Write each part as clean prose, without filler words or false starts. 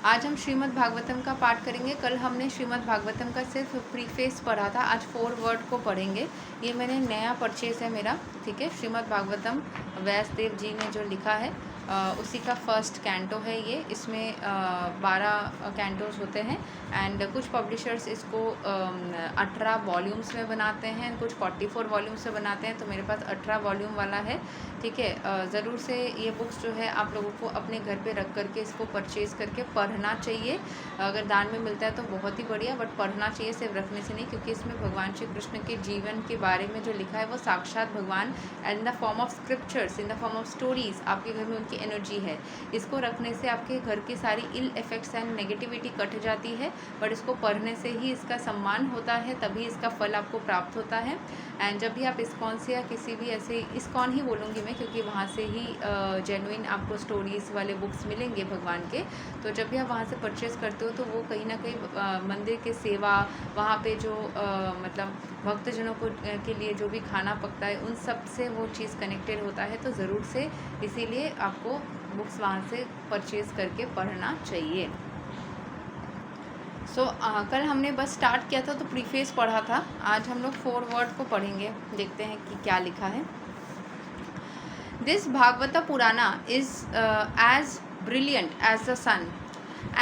आज हम श्रीमद् भागवतम का पाठ करेंगे। कल हमने श्रीमद् भागवतम का सिर्फ प्रीफेस पढ़ा था, आज 4 वर्ड को पढ़ेंगे। ये मैंने नया परचेज है मेरा, ठीक है। श्रीमद् भागवतम व्यासदेव जी ने जो लिखा है उसी का फर्स्ट कैंटो है ये। इसमें 12 कैंटोज होते हैं एंड कुछ पब्लिशर्स इसको 18 वॉल्यूम्स में बनाते हैं, कुछ 44 वॉल्यूम्स में बनाते हैं। तो मेरे पास 18 वॉल्यूम वाला है, ठीक है। ज़रूर से ये बुक्स जो है आप लोगों को अपने घर पे रख करके इसको परचेज़ करके पढ़ना चाहिए। अगर दान में मिलता है तो बहुत ही बढ़िया, बट पढ़ना चाहिए, सिर्फ रखने से नहीं, क्योंकि इसमें भगवान श्री कृष्ण के जीवन के बारे में जो लिखा है वो साक्षात भगवान in the form of scriptures, in the form of stories आपके घर में उनकी एनर्जी है। इसको रखने से आपके घर की सारी ill effects and negativity cut जाती है, बट इसको पढ़ने से ही इसका सम्मान होता है, तभी इसका फल आपको प्राप्त होता है। एंड जब भी आप इस्कॉन से या किसी भी ऐसे, इस्कॉन ही बोलूँगी मैं क्योंकि वहाँ से ही जेन्युइन आपको स्टोरीज़ वाले बुक्स मिलेंगे भगवान के। तो जब भी आप वहाँ से परचेज़ करते हो तो वो कहीं ना कहीं मंदिर के सेवा, वहाँ पे जो मतलब भक्तजनों को के लिए जो भी खाना पकता है उन सब से वो चीज़ कनेक्टेड होता है। तो ज़रूर से इसीलिए आपको बुक्स वहाँ से परचेज़ करके पढ़ना चाहिए। कल हमने बस स्टार्ट किया था तो प्रीफेस पढ़ा था। आज हम लोग 4 वर्ड को पढ़ेंगे, देखते हैं कि क्या लिखा है। This Bhagavata Purana is as brilliant as the sun,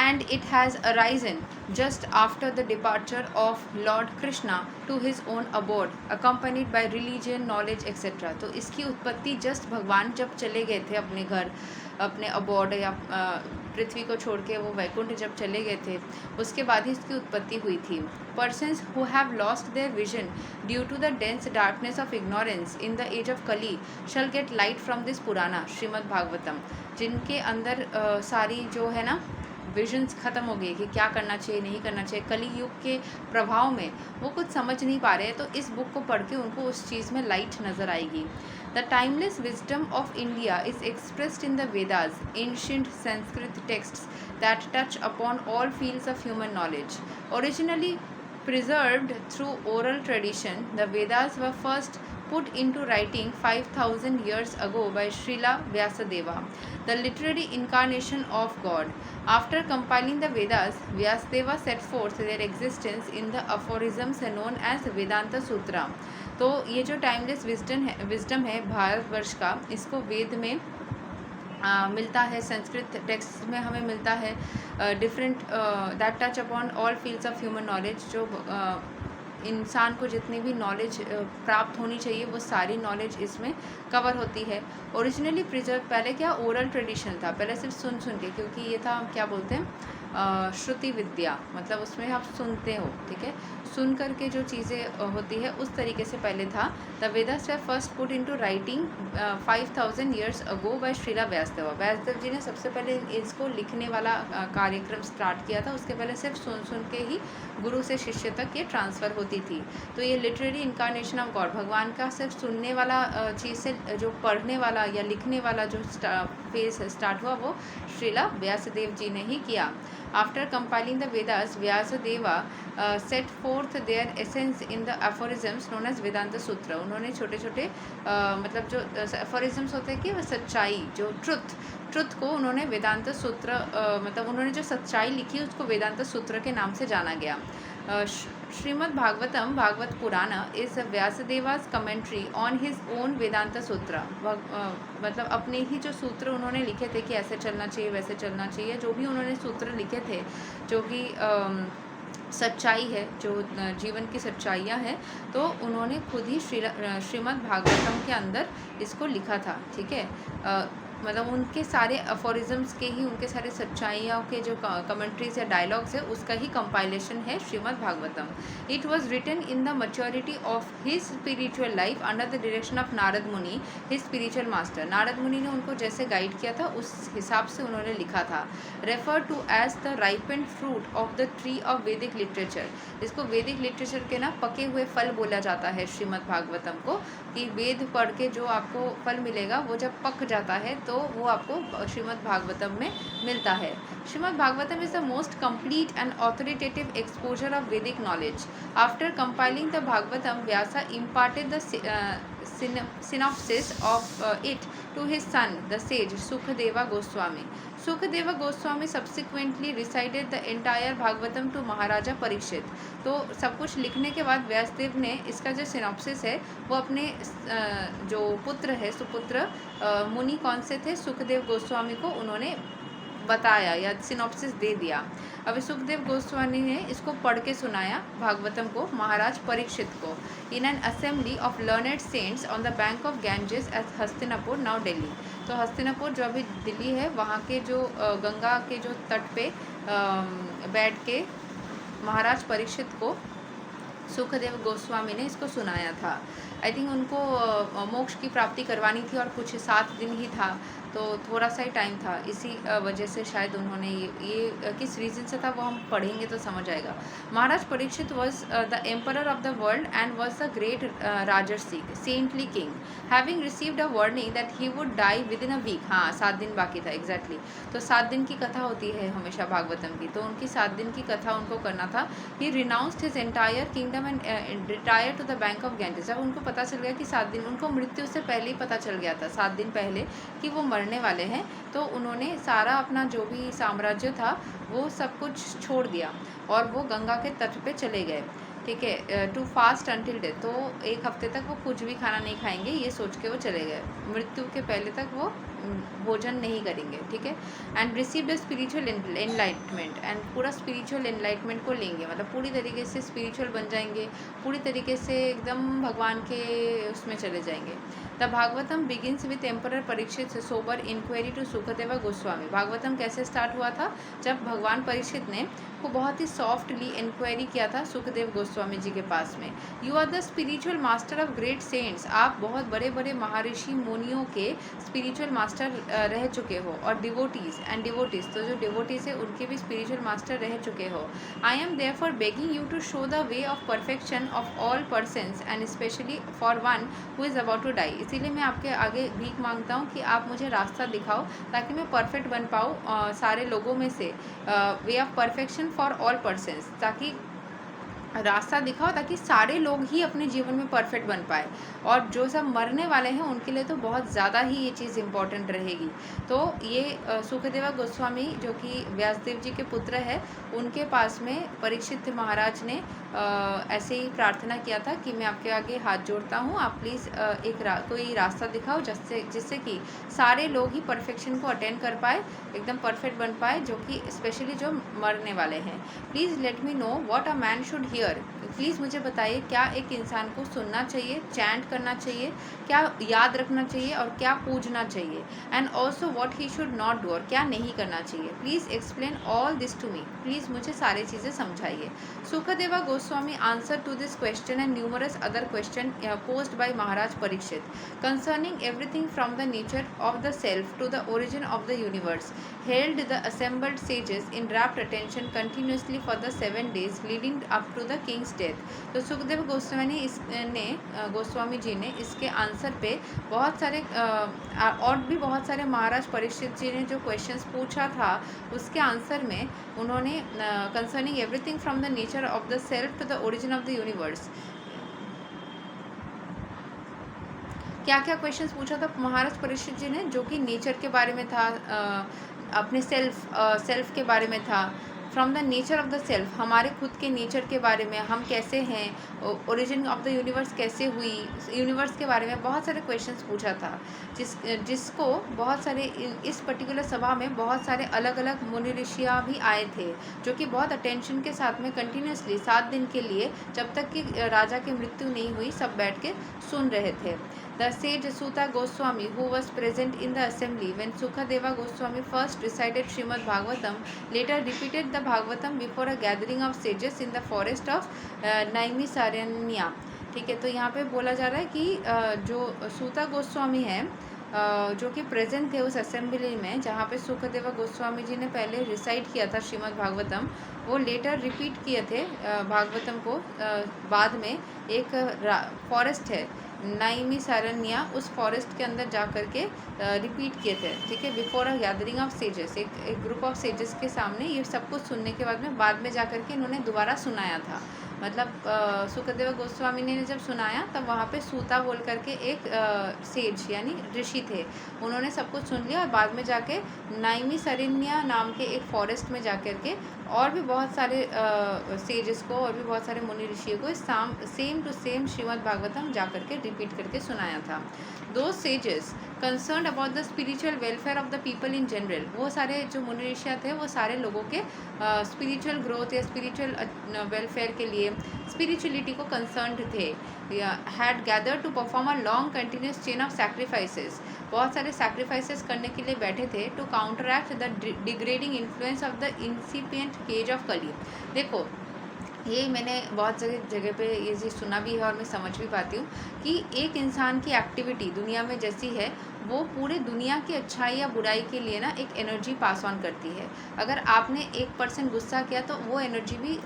and it has arisen just after the departure of Lord Krishna to his own abode, accompanied by religion, knowledge, etc. तो इसकी उत्पत्ति जस्ट भगवान जब चले गए थे अपने घर, अपने अबोर्ड या पृथ्वी को छोड़ के वो वैकुंठ जब चले गए थे, उसके बाद ही इसकी उत्पत्ति हुई थी। Persons who have lost their vision due to the dense darkness of ignorance in the age of Kali shall get light from this Purana, Shrimad Bhagavatam. जिनके अंदर सारी जो है ना विजन्स ख़त्म हो गई कि क्या करना चाहिए नहीं करना चाहिए, कली युग के प्रभाव में वो कुछ समझ नहीं पा रहे हैं, तो इस बुक को पढ़ के उनको उस चीज़ में लाइट नज़र आएगी। The timeless wisdom of India is expressed in the Vedas, ancient Sanskrit texts that touch upon all fields of human knowledge. Originally preserved through oral tradition, the Vedas were first put into writing 5,000 years ago by Srila Vyasadeva, the literary incarnation of God. After compiling the Vedas, Vyasadeva set forth their existence in the aphorisms known as Vedanta Sutra. तो ये जो timeless wisdom है भारतवर्ष का, इसको वेद में मिलता है, Sanskrit text में हमें मिलता है। Different that touch upon all fields of human knowledge, जो इंसान को जितनी भी नॉलेज प्राप्त होनी चाहिए वो सारी नॉलेज इसमें कवर होती है। ओरिजिनली प्रिजर्व, पहले क्या ओरल ट्रेडिशन था, पहले सिर्फ सुन के, क्योंकि ये था क्या बोलते हैं श्रुति विद्या, मतलब उसमें आप सुनते हो, ठीक है, सुन करके जो चीज़ें होती है उस तरीके से पहले था। The Vedas were first put into writing 5,000 years ago by Srila Vyasadeva. Vyasadeva ji ने सबसे पहले इसको लिखने वाला कार्यक्रम स्टार्ट किया था। उसके पहले सिर्फ सुन के ही गुरु से शिष्य तक ये ट्रांसफ़र होती थी। तो ये लिटरेरी इनकारनेशन ऑफ गॉड, भगवान का सिर्फ सुनने वाला चीज़ से जो पढ़ने वाला या लिखने वाला जो फेज स्टार्ट हुआ वो श्रीला व्यासदेव जी ने ही किया। After compiling the Vedas, Vyasadeva set forth their essence in the aphorisms known as Vedanta Sutra. उन्होंने छोटे छोटे मतलब जो aphorisms होते हैं कि वह सच्चाई, जो ट्रुथ को उन्होंने वेदांत सूत्र मतलब उन्होंने जो सच्चाई लिखी उसको वेदांत सूत्र के नाम से जाना गया। Shrimad Bhagavatam, Bhagavata Purana is Vyasadeva's commentary on his own Vedanta Sutra. मतलब अपने ही जो सूत्र उन्होंने लिखे थे कि ऐसे चलना चाहिए वैसे चलना चाहिए, जो भी उन्होंने सूत्र लिखे थे, जो कि सच्चाई है, जो जीवन की सच्चाइयाँ हैं, तो उन्होंने खुद ही श्रीमद् भागवतम के अंदर इसको लिखा था, ठीक है। मतलब उनके सारे अफोरिज्म्स के ही, उनके सारे सच्चाइयों के जो कमेंट्रीज या डायलॉग्स है उसका ही कंपाइलेशन है Shrimad Bhagavatam. It was written in the maturity of his spiritual life under the direction of Narada Muni, his spiritual master. Narad मुनि ने उनको जैसे गाइड किया था उस हिसाब से उन्होंने लिखा था। Refer to as the ripened fruit of the tree of Vedic literature. इसको वैदिक लिटरेचर के ना पके हुए फल बोला जाता है श्रीमद् भागवतम को, कि वेद पढ़ के जो आपको फल मिलेगा वो जब पक जाता है तो वो आपको श्रीमद् भागवतम में मिलता है। Shrimad Bhagavatam is the most complete and authoritative exposure of Vedic knowledge. After compiling the Bhagavatam, Vyasa imparted the synopsis of it to his son, the sage Sukadeva Goswami. Sukadeva Goswami subsequently recited the entire Bhagavatam to Maharaja Parikshit. तो सब कुछ लिखने के बाद व्यासदेव ने इसका जो synopsis है वो अपने जो पुत्र है सुपुत्र मुनि कौन से थे, सुखदेव गोस्वामी को उन्होंने बताया या सिनॉप्सिस दे दिया। अब सुखदेव गोस्वामी ने इसको पढ़ के सुनाया भागवतम को महाराज परीक्षित को in an assembly of learned saints on the bank of Ganges at Hastinapur, now Delhi. तो हस्तिनापुर जो अभी दिल्ली है वहाँ के जो गंगा के जो तट पे बैठ के महाराज परीक्षित को सुखदेव गोस्वामी ने इसको सुनाया था। आई थिंक उनको मोक्ष की प्राप्ति करवानी थी और कुछ 7 दिन ही था, तो थोड़ा सा ही टाइम था, इसी वजह से शायद उन्होंने ये किस रीज़न से था वो हम पढ़ेंगे तो समझ आएगा। Maharaj Parikshit was the emperor of the world and was the great rajarshi saintly king having received a warning that he would die within a week. हाँ, 7 दिन बाकी था एग्जैक्टली। तो 7 दिन की कथा होती है हमेशा भागवतम की, तो उनकी 7 दिन की कथा उनको करना था। He renounced his entire kingdom and retired to the bank of Ganges. जब उनको पता चल गया कि 7 दिन, उनको मृत्यु से पहले ही पता चल गया था 7 दिन पहले कि वो मरने वाले हैं, तो उन्होंने सारा अपना जो भी साम्राज्य था वो सब कुछ छोड़ दिया और वो गंगा के तट पे चले गए। ठीक है, टू फास्ट अंटिल डेथ। तो 1 हफ्ते तक वो कुछ भी खाना नहीं खाएंगे, ये सोच के वो चले गए, मृत्यु के पहले तक वो भोजन नहीं करेंगे। ठीक है, and received a spiritual enlightenment, and पूरा स्पिरिचुअल एनलाइटमेंट को लेंगे, मतलब पूरी तरीके से स्पिरिचुअल बन जाएंगे, पूरी तरीके से एकदम भगवान के उसमें चले जाएंगे। The Bhagavatam begins with emperor Parikshit sober inquiry to Sukhdev Goswami. Bhagavatam कैसे स्टार्ट हुआ था? जब भगवान परीक्षित ने को बहुत ही सॉफ्टली इंक्वायरी किया था सुखदेव गोस्वामी जी के पास में। You are the spiritual master of great saints. आप बहुत बड़े बड़े महर्षि मुनियों के स्पिरिचुअल मास्टर रह चुके हो, और डिवोटीज तो जो डिवोटीज है उनके भी स्पिरिचुअल मास्टर रह चुके हो। I am therefore begging you to show the way of perfection of all persons and specially for one who is about to die. इसीलिए मैं आपके आगे भीख मांगता हूँ कि आप मुझे रास्ता दिखाओ ताकि मैं परफेक्ट बन पाऊँ सारे लोगों में से, वे of perfection for all persons, ताकि रास्ता दिखाओ ताकि सारे लोग ही अपने जीवन में परफेक्ट बन पाए, और जो सब मरने वाले हैं उनके लिए तो बहुत ज़्यादा ही ये चीज़ इम्पॉर्टेंट रहेगी। तो ये सुखदेव गोस्वामी जो कि व्यासदेव जी के पुत्र है, उनके पास में परीक्षित महाराज ने ऐसे ही प्रार्थना किया था कि मैं आपके आगे हाथ जोड़ता हूँ, आप प्लीज़ कोई रास्ता दिखाओ जिससे कि सारे लोग ही परफेक्शन को अटेंड कर पाए, एकदम परफेक्ट बन पाए, जो कि स्पेशली जो मरने वाले हैं। Please let me know what a man should hear. Please मुझे बताइए क्या एक इंसान को सुनना चाहिए, चैंट करना चाहिए, क्या याद रखना चाहिए और क्या पूजना चाहिए, and also what he should not do, और क्या नहीं करना चाहिए। Please explain all this to me. Please मुझे सारी चीज़ें समझाइए। Sukhdeva Goswami answer to this question and numerous other question posed by Maharaj Parikshit concerning everything from the nature of the self to the origin of the universe held the assembled sages in rapt attention continuously for the 7 days leading up to the king's death। तो सुखदेव गोस्वामी जी ने इसके answer पे बहुत सारे और भी बहुत सारे महाराज परीक्षित जी ने जो क्वेश्चंस पूछा था उसके आंसर में उन्होंने concerning everything from the nature of the self to the origin of the universe, क्या क्या क्वेश्चंस पूछा था महाराज परीक्षित जी ने, जो कि नेचर के बारे में था, अपने सेल्फ के बारे में था, from the nature of the self, हमारे खुद के नेचर के बारे में, हम कैसे हैं, ओरिजिन ऑफ द यूनिवर्स कैसे हुई, यूनिवर्स के बारे में बहुत सारे क्वेश्चंस पूछा था, जिसको बहुत सारे इस पर्टिकुलर सभा में बहुत सारे अलग अलग मुनि ऋषियाँ भी आए थे, जो कि बहुत अटेंशन के साथ में कंटिन्यूसली 7 दिन के लिए, जब तक कि राजा की मृत्यु नहीं हुई, सब बैठ के सुन रहे थे। The sage Suta Goswami, who was present in the assembly when Sukadeva Goswami first recited Srimad Bhagavatam, later repeated the Bhagavatam before a gathering of sages in the forest of Naimisaranya। ठीक है, तो यहाँ पे बोला जा रहा है कि जो सूता गोस्वामी है जो कि प्रेजेंट थे उस असेंबली में जहाँ पे सुखदेव गोस्वामी जी ने पहले रिसाइट किया था श्रीमद् भागवतम, वो लेटर रिपीट किए थे भागवतम को बाद में। एक फॉरेस्ट है नैमिषारण्य उस फॉरेस्ट के अंदर जा कर के रिपीट किए थे, ठीक है, before a gathering of sages, एक ग्रुप ऑफ सेजेस के सामने ये सब कुछ सुनने के बाद में जा कर के इन्होंने दोबारा सुनाया था। मतलब सुखदेव गोस्वामी ने जब सुनाया तब वहाँ पे सूता बोल करके एक सेज यानी ऋषि थे, उन्होंने सब कुछ सुन लिया और बाद में जाके नैमिषारण्य नाम के एक फॉरेस्ट में जा कर के और भी बहुत सारे सेजेस को और भी बहुत सारे मुनि ऋषियों को same to same Shrimad Bhagavatam जा करके रिपीट करके सुनाया था। The sages concern about the spiritual welfare of the people in general, वो सारे जो मुनि ऋषि थे वो सारे लोगों के स्पिरिचुअल ग्रोथ या स्पिरिचुअल वेलफेयर के लिए, स्पिरिचुअलिटी को कंसर्न थे। Had gather to perform a long continuous chain of sacrifices, बहुत सारे सैक्रिफाइसेस करने के लिए बैठे थे, to counteract the degrading influence of the incipient age of Kali. देखो ये मैंने बहुत जगह पे ये चीज़ सुना भी है और मैं समझ भी पाती हूँ कि एक इंसान की एक्टिविटी दुनिया में जैसी है वो पूरे दुनिया की अच्छाई या बुराई के लिए ना एक एनर्जी पास ऑन करती है। अगर आपने 1% गुस्सा किया तो वो एनर्जी भी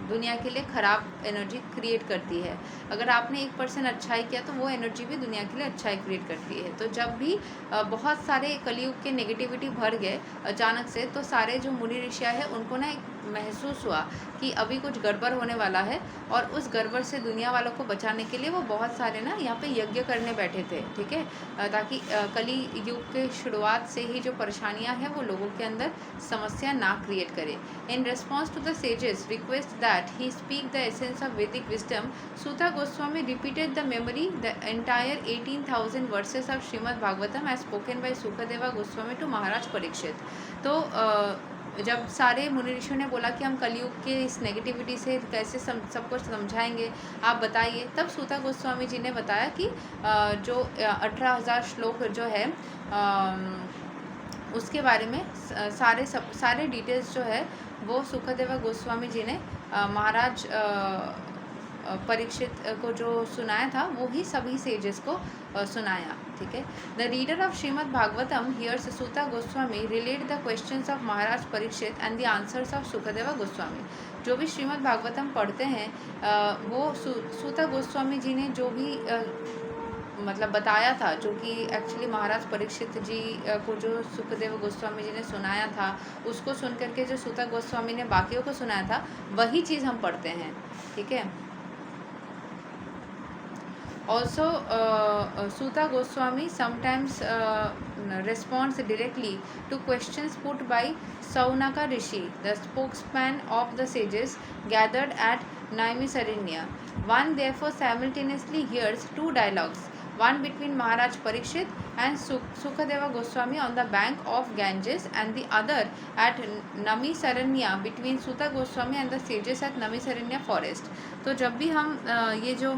दुनिया के लिए ख़राब एनर्जी क्रिएट करती है। अगर आपने 1% अच्छाई किया तो वो एनर्जी भी दुनिया के लिए अच्छाई क्रिएट करती है। तो जब भी बहुत सारे कलयुग के नेगेटिविटी भर गए अचानक से, तो सारे जो मुनि ऋषियाँ हैं उनको ना एक महसूस हुआ कि अभी कुछ गड़बड़ होने वाला है, और उस गड़बड़ से दुनिया वालों को बचाने के लिए वो बहुत सारे ना यहाँ पे यज्ञ करने बैठे थे, ठीक है, ताकि कली युग के शुरुआत से ही जो परेशानियाँ हैं वो लोगों के अंदर समस्या ना क्रिएट करे। In response to the sages request that he speak the essence of Vedic wisdom, Suta Goswami repeated the memory the entire 18,000 verses of Srimad Bhagavatam as spoken by Sukhdeva Goswami to Maharaj Parikshit. तो जब सारे मुनि ऋषियों ने बोला कि हम कलयुग के इस नेगेटिविटी से कैसे सबको समझाएंगे, आप बताइए, तब सूता गोस्वामी जी ने बताया कि जो 18,000 श्लोक जो है उसके बारे में सारे डिटेल्स जो है वो सुखदेव गोस्वामी जी ने महाराज परीक्षित को जो सुनाया था वो ही सभी सेजेस को सुनाया, ठीक है। The reader of Srimad Bhagavatam hears Suta Goswami relate the questions of Maharaj Parikshit and the answers of Sukhdev Goswami. जो भी श्रीमद् भागवतम पढ़ते हैं वो सूता गोस्वामी जी ने जो भी मतलब बताया था, जो कि एक्चुअली महाराज परीक्षित जी को जो सुखदेव गोस्वामी जी ने सुनाया था, उसको सुन करके जो सूता गोस्वामी ने बाकियों को सुनाया था वही चीज़ हम पढ़ते हैं, ठीक है। Also, Suta Goswami sometimes responds directly to questions put by Saunaka Rishi, the spokesman of the sages gathered at Naimisaranya. One therefore simultaneously hears two dialogues, one between Maharaj Parikshit and Sukadeva Goswami on the bank of Ganges, and the other at Naimisaranya between Suta Goswami and the sages at Naimisaranya forest. तो जब भी हम ये जो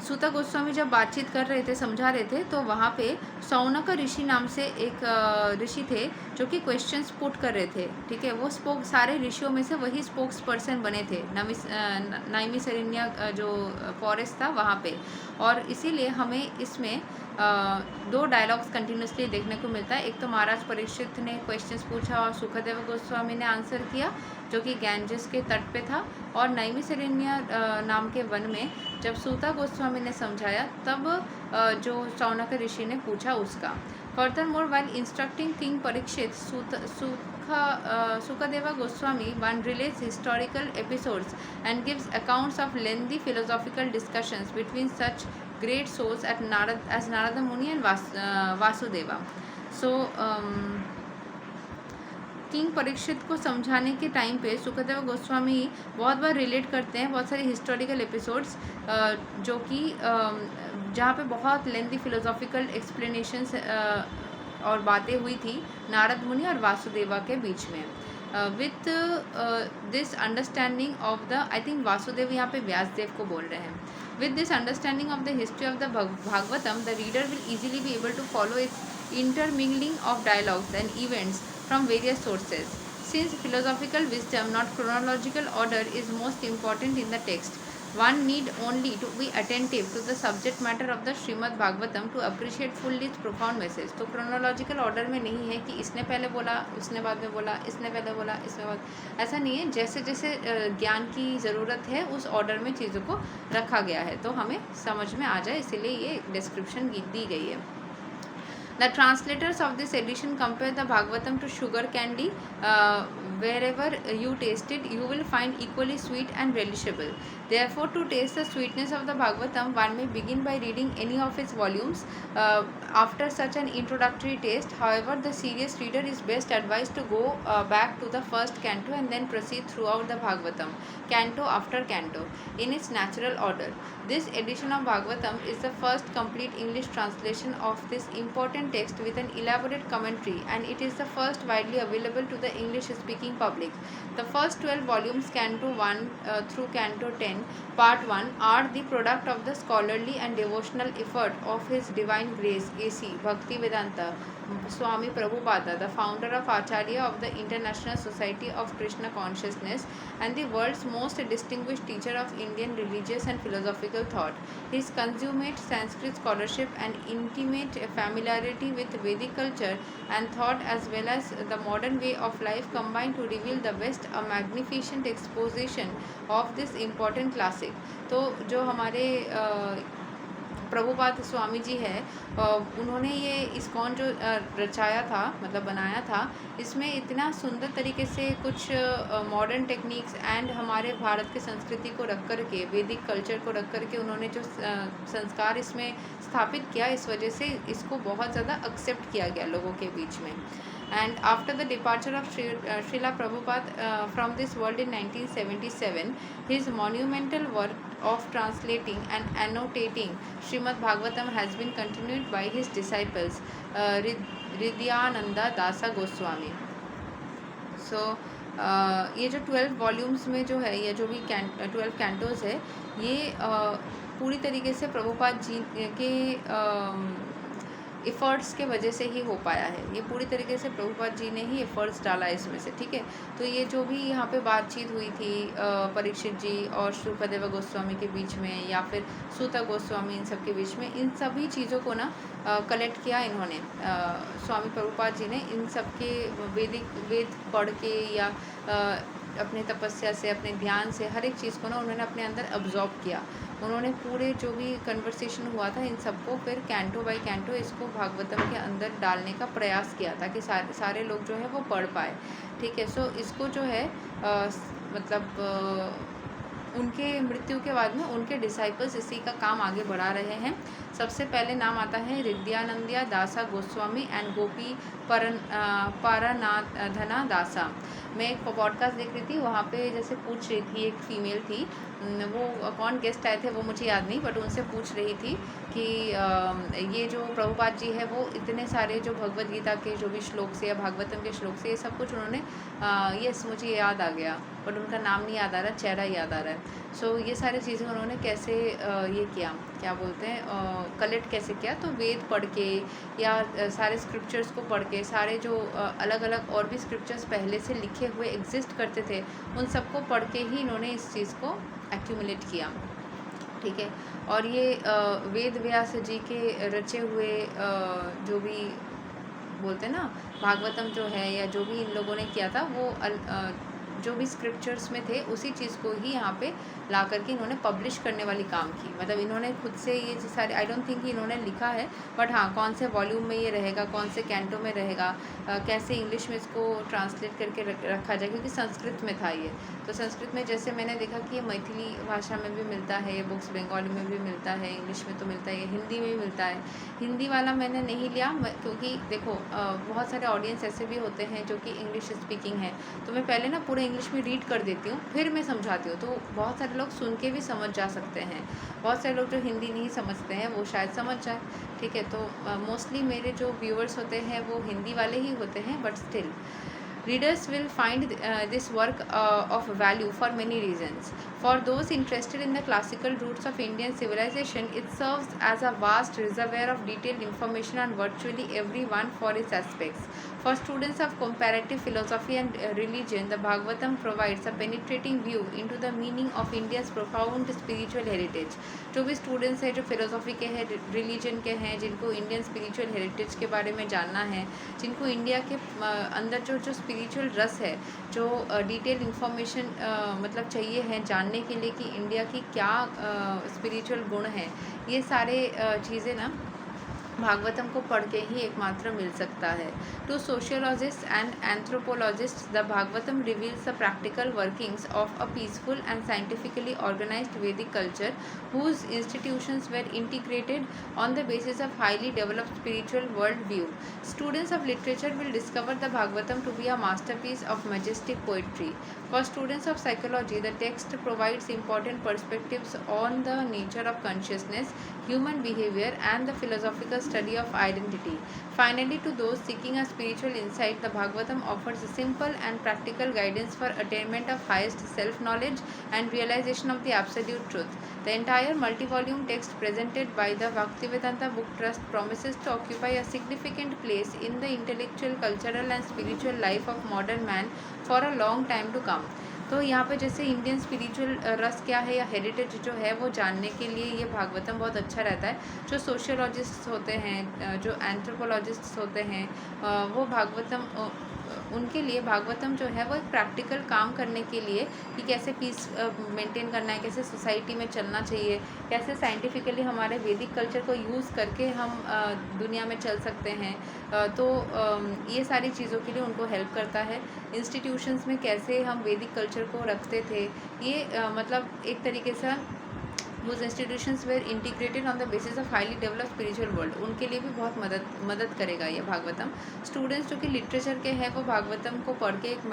सूता गोस्वामी जब बातचीत कर रहे थे, समझा रहे थे, तो वहाँ पे सौनक ऋषि नाम से एक ऋषि थे जो कि क्वेश्चंस पुट कर रहे थे, ठीक है। वो सारे ऋषियों में से वही स्पोक्स पर्सन बने थे नैमिषारण्य जो फॉरेस्ट था वहाँ पे, और इसीलिए हमें इसमें दो डायलॉग्स कंटिन्यूसली देखने को मिलता है। एक तो महाराज परीक्षित ने क्वेश्चंस पूछा और सुखदेव गोस्वामी ने आंसर किया, जो कि गैंजेस के तट पे था, और नैमिषारण्य नाम के वन में जब सूता गोस्वामी ने समझाया तब जो सौनक ऋषि ने पूछा उसका। Furthermore while instructing king Parikshit Sukadeva Goswami one relates historical episodes and gives accounts of lengthy philosophical discussions between such great souls as Narada Muni and Vasudeva. So king Parikshit को समझाने के टाइम पे सुखदेव गोस्वामी बहुत बार रिलेट करते हैं बहुत सारे हिस्टोरिकल एपिसोड्स, जो कि जहाँ पे बहुत लेंथी फिलोसॉफिकल एक्सप्लेनेशंस और बातें हुई थी नारद मुनि और वासुदेवा के बीच में। With this understanding of the, I think Vasudev यहाँ पे व्यासदेव को बोल रहे हैं। With this understanding of the history of the Bhagavatam, the reader will easily be able to follow its intermingling of dialogues and events from various sources. Since philosophical wisdom, not chronological order, is most important in the text, One need only to be attentive to the subject matter of the Srimad Bhagavatam to appreciate fully its profound message. तो chronological order में नहीं है कि इसने पहले बोला, उसने बाद में बोला, इसने पहले बोला, इसने बाद, ऐसा नहीं है। जैसे जैसे ज्ञान की ज़रूरत है उस ऑर्डर में चीज़ों को रखा गया है, तो हमें समझ में आ जाए, इसीलिए ये डिस्क्रिप्शन दी गई है। The translators of this edition compare the Bhagavatam to sugar candy. Wherever you taste it, you will find equally sweet and relishable. Therefore, to taste the sweetness of the Bhagavatam, one may begin by reading any of its volumes. After such an introductory taste, however, the serious reader is best advised to go back to the first canto and then proceed throughout the Bhagavatam, canto after canto, in its natural order. This edition of Bhagavatam is the first complete English translation of this important text with an elaborate commentary, and it is the first widely available to the English-speaking public. The first 12 volumes, Canto 1 through Canto 10, Part 1, are the product of the scholarly and devotional effort of His Divine Grace, A.C. Bhaktivedanta Swami Prabhupada, the founder of Acharya of the International Society of Krishna Consciousness and the world's most distinguished teacher of Indian religious and philosophical thought. His consummate Sanskrit scholarship and intimate familiarity with Vedic culture and thought, as well as the modern way of life, combine to reveal the best a magnificent exposition of this important classic. तो जो हमारे प्रभुपाद स्वामी जी है, उन्होंने ये ISKCON जो रचाया था, मतलब बनाया था, इसमें इतना सुंदर तरीके से कुछ मॉडर्न टेक्निक्स एंड हमारे भारत के संस्कृति को रख कर के, वैदिक कल्चर को रख कर के उन्होंने जो संस्कार इसमें स्थापित किया, इस वजह से इसको बहुत ज़्यादा एक्सेप्ट किया गया लोगों के बीच में. And after the departure of Srila Prabhupada from this world in 1977, his monumental work of translating and annotating Srimad Bhagavatam has been continued by his disciples, Hridyananda Dasa Goswami. So, ये जो 12 volumes में जो है, ये जो भी 12 कैंटोज़ है, ये पूरी तरीके से प्रभुपाद जी के एफ़र्ट्स के वजह से ही हो पाया है. ये पूरी तरीके से प्रभुपाद जी ने ही एफ़र्ट्स डाला इसमें से, ठीक है. तो ये जो भी यहाँ पे बातचीत हुई थी परीक्षित जी और शुकदेव गोस्वामी के बीच में, या फिर सूत गोस्वामी, इन सब के बीच में, इन सभी चीज़ों को ना कलेक्ट किया इन्होंने, स्वामी प्रभुपाद जी ने इन सब के वेद पढ़ के या अपने तपस्या से, अपने ध्यान से, हर एक चीज़ को ना उन्होंने अपने अंदर अब्जॉर्ब किया. उन्होंने पूरे जो भी कन्वर्सेशन हुआ था, इन सबको फिर कैंटो बाय कैंटो इसको भागवतम के अंदर डालने का प्रयास किया, ताकि सारे लोग जो है वो पढ़ पाए, ठीक है. सो इसको जो है मतलब उनके मृत्यु के बाद में उनके डिसाइपल्स इसी का काम आगे बढ़ा रहे हैं. सबसे पहले नाम आता है हृदयानंदिया दासा गोस्वामी एंड गोपी पारानाधना दासा. मैं एक पॉडकास्ट देख रही थी, वहाँ पे जैसे पूछ रही थी, एक फ़ीमेल थी, वो कौन गेस्ट आए थे वो मुझे याद नहीं, बट उनसे पूछ रही थी कि ये जो प्रभुपाद जी है वो इतने सारे जो भगवद गीता के जो भी श्लोक से या भागवतम के श्लोक से, ये सब कुछ उन्होंने यस मुझे याद आ गया, बट उनका नाम नहीं याद आ रहा, चेहरा याद आ रहा है. सो ये सारी चीज़ें उन्होंने कैसे ये किया, क्या बोलते हैं, कलेक्ट कैसे किया. तो वेद पढ़ के या सारे स्क्रिप्चर्स को पढ़ के, सारे जो अलग अलग और भी स्क्रिप्चर्स पहले से लिखे हुए एग्जिस्ट करते थे, उन सबको पढ़ के ही इन्होंने इस चीज़ को एक्यूमुलेट किया, ठीक है. और ये वेद व्यास जी के रचे हुए जो भी बोलते हैं ना भागवतम जो है, या जो भी इन लोगों ने किया था, वो जो भी स्क्रिप्चर्स में थे उसी चीज़ को ही यहाँ पे ला करके इन्होंने पब्लिश करने वाली काम की. मतलब इन्होंने खुद से ये सारे, आई डोंट थिंक इन्होंने लिखा है, बट हाँ कौन से वॉल्यूम में ये रहेगा, कौन से कैंटो में रहेगा, कैसे इंग्लिश में इसको ट्रांसलेट करके रखा जाए, क्योंकि संस्कृत में था ये. तो संस्कृत में जैसे मैंने देखा कि ये मैथिली भाषा में भी मिलता है, ये बुक्स बंगाली में भी मिलता है, इंग्लिश में तो मिलता है, हिंदी में भी मिलता है. हिंदी वाला मैंने नहीं लिया क्योंकि देखो बहुत सारे ऑडियंस ऐसे भी होते हैं जो कि इंग्लिश स्पीकिंग है, तो मैं पहले ना पूरे इंग्लिश में रीड कर देती हूँ, फिर मैं समझाती हूँ, तो बहुत सारे लोग सुन के भी समझ जा सकते हैं. बहुत सारे लोग जो हिंदी नहीं समझते हैं वो शायद समझ जाए, ठीक है. तो मोस्टली मेरे जो व्यूअर्स होते हैं वो हिंदी वाले ही होते हैं, but still Readers will find this work of value for many reasons. For those interested in the classical roots of Indian civilization, it serves as a vast reservoir of detailed information on virtually every one for its aspects. For students of comparative philosophy and religion, the Bhagavatam provides a penetrating view into the meaning of India's profound spiritual heritage. जो भी students हैं जो philosophy के हैं, religion के हैं, जिनको Indian spiritual heritage के बारे में जानना है, जिनको इंडिया के अंदर जो जो स्पिरिचुअल रस है, जो डिटेल इन्फॉर्मेशन मतलब चाहिए है जानने के लिए कि इंडिया की क्या स्पिरिचुअल गुण है, ये सारे चीज़ें ना भागवतम को पढ़ के ही एकमात्र मिल सकता है. To sociologist and anthropologist the Bhagavatam reveals the practical workings of a peaceful and scientifically organised Vedic culture whose institutions were integrated on the basis of highly developed spiritual world view. Students of literature will discover the Bhagavatam to be a masterpiece of majestic poetry. For students of psychology, the text provides important perspectives on the nature of consciousness, human behavior, and the philosophical study of identity. Finally, to those seeking a spiritual insight, the Bhagavatam offers a simple and practical guidance for attainment of highest self-knowledge and realization of the absolute truth. The entire multi-volume text presented by the Bhaktivedanta Book Trust promises to occupy a significant place in the intellectual, cultural and spiritual life of modern man for a long time to come. तो यहाँ पे जैसे Indian spiritual रस क्या है या heritage जो है वो जानने के लिए ये भागवतम बहुत अच्छा रहता है. जो सोशियोलॉजिस्ट होते हैं, जो एंथ्रोपोलॉजिस्ट होते हैं, वो भागवतम उनके लिए भागवतम जो है वो एक प्रैक्टिकल काम करने के लिए कि कैसे पीस मेंटेन करना है, कैसे सोसाइटी में चलना चाहिए, कैसे साइंटिफिकली हमारे वैदिक कल्चर को यूज़ करके हम दुनिया में चल सकते हैं. तो ये सारी चीज़ों के लिए उनको हेल्प करता है. इंस्टीट्यूशंस में कैसे हम वैदिक कल्चर को रखते थे, ये मतलब एक तरीके से whose institutions were integrated on the basis of highly developed spiritual world, उनके लिए भी बहुत मदद करेगा ये भागवतम. स्टूडेंट्स जो कि लिटरेचर के हैं वो भागवतम को पढ़ के एक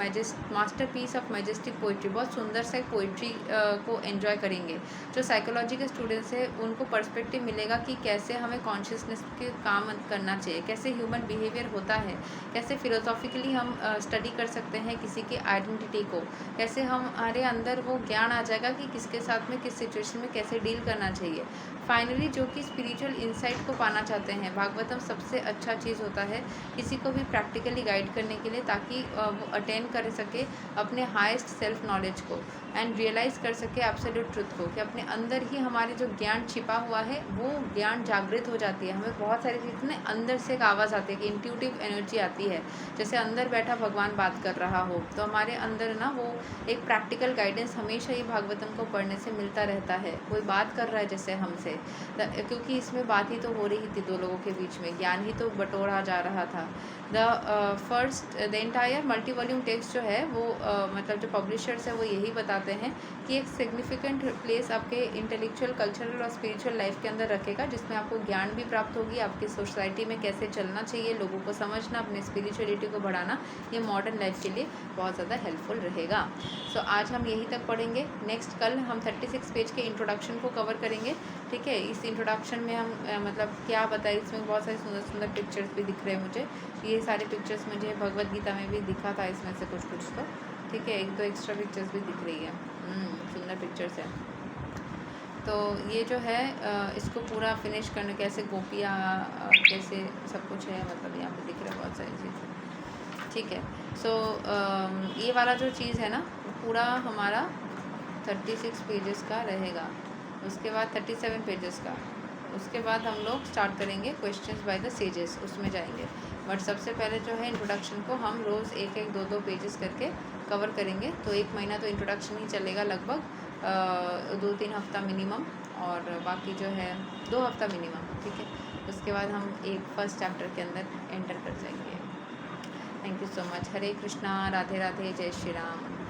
masterpiece of majestic poetry, बहुत सुंदर सा पोइट्री को एंजॉय करेंगे. जो साइकोलॉजी के स्टूडेंट्स हैं उनको पर्सपेक्टिव मिलेगा कि कैसे हमें कॉन्शियसनेस के काम करना चाहिए, कैसे ह्यूमन बिहेवियर होता है, कैसे फिलोसॉफिकली हम स्टडी कर सकते हैं किसी की आइडेंटिटी को, कैसे हमारे अंदर वो ज्ञान आ जाएगा कि किसके साथ में किस सिचुएशन में कैसे डील करना चाहिए. फाइनली जो कि स्पिरिचुअल इंसाइट को पाना चाहते हैं, भागवतम सबसे अच्छा चीज़ होता है किसी को भी प्रैक्टिकली गाइड करने के लिए, ताकि वो अटेन कर सके अपने हाईएस्ट सेल्फ नॉलेज को एंड रियलाइज़ कर सके एब्सोल्यूट ट्रुथ को, कि अपने अंदर ही हमारे जो ज्ञान छिपा हुआ है वो ज्ञान जागृत हो जाती है. हमें बहुत सारी चीज़ें ना अंदर से एक आवाज़ आती है कि इंट्यूटिव एनर्जी आती है, जैसे अंदर बैठा भगवान बात कर रहा हो. तो हमारे अंदर ना वो एक प्रैक्टिकल गाइडेंस हमेशा ही भागवतम को पढ़ने से मिलता रहता है. कोई बात कर रहा है जैसे हमसे, क्योंकि इसमें बात ही तो हो रही थी दो लोगों के बीच में, ज्ञान ही तो बटोरा जा रहा था. The entire multi volume text जो है वो मतलब जो पब्लिशर्स है वो यही बताते हैं कि एक सिग्निफिकेंट प्लेस आपके इंटेलेक्चुअल, कल्चरल और स्पिरिचुअल लाइफ के अंदर रखेगा, जिसमें आपको ज्ञान भी प्राप्त होगी, आपकी सोसाइटी में कैसे चलना चाहिए, लोगों को समझना, अपने स्पिरिचुअलिटी को बढ़ाना, ये मॉडर्न लाइफ के लिए बहुत ज़्यादा हेल्पफुल रहेगा. सो आज हम यहीं तक पढ़ेंगे. नेक्स्ट कल हम 36 पेज के इंट्रोडक्शन को कवर करेंगे. ठीक है, इस इंट्रोडक्शन में हम मतलब क्या बताए, इसमें बहुत सारे सुंदर सुंदर पिक्चर्स भी दिख रहे हैं मुझे. ये सारे पिक्चर्स मुझे भगवद गीता में भी दिखा था इसमें से कुछ तो. ठीक है, एक दो एक्स्ट्रा पिक्चर्स भी दिख रही है, सुंदर पिक्चर्स हैं. तो ये जो है इसको पूरा फिनिश करने, कैसे गोपियाँ कैसे सब कुछ है, मतलब यहाँ पे दिख रहा है बहुत सारी चीज़ें. ठीक है, सो ये वाला जो चीज़ है ना पूरा हमारा 36 पेजेस का रहेगा. उसके बाद 37 पेजेस का. उसके बाद हम लोग स्टार्ट करेंगे क्वेश्चंस बाय द सेजेस, उसमें जाएंगे. बट सबसे पहले जो है इंट्रोडक्शन को हम रोज़ एक एक दो पेजेस करके कवर करेंगे. तो 1 महीना तो इंट्रोडक्शन ही चलेगा लगभग, 2-3 हफ्ता मिनिमम, और बाकी जो है 2 हफ्ता मिनिमम. ठीक है, उसके बाद हम एक फर्स्ट चैप्टर के अंदर एंटर कर जाएंगे. Thank you so much. Hare Krishna, Radhe Radhe, जय श्री राम.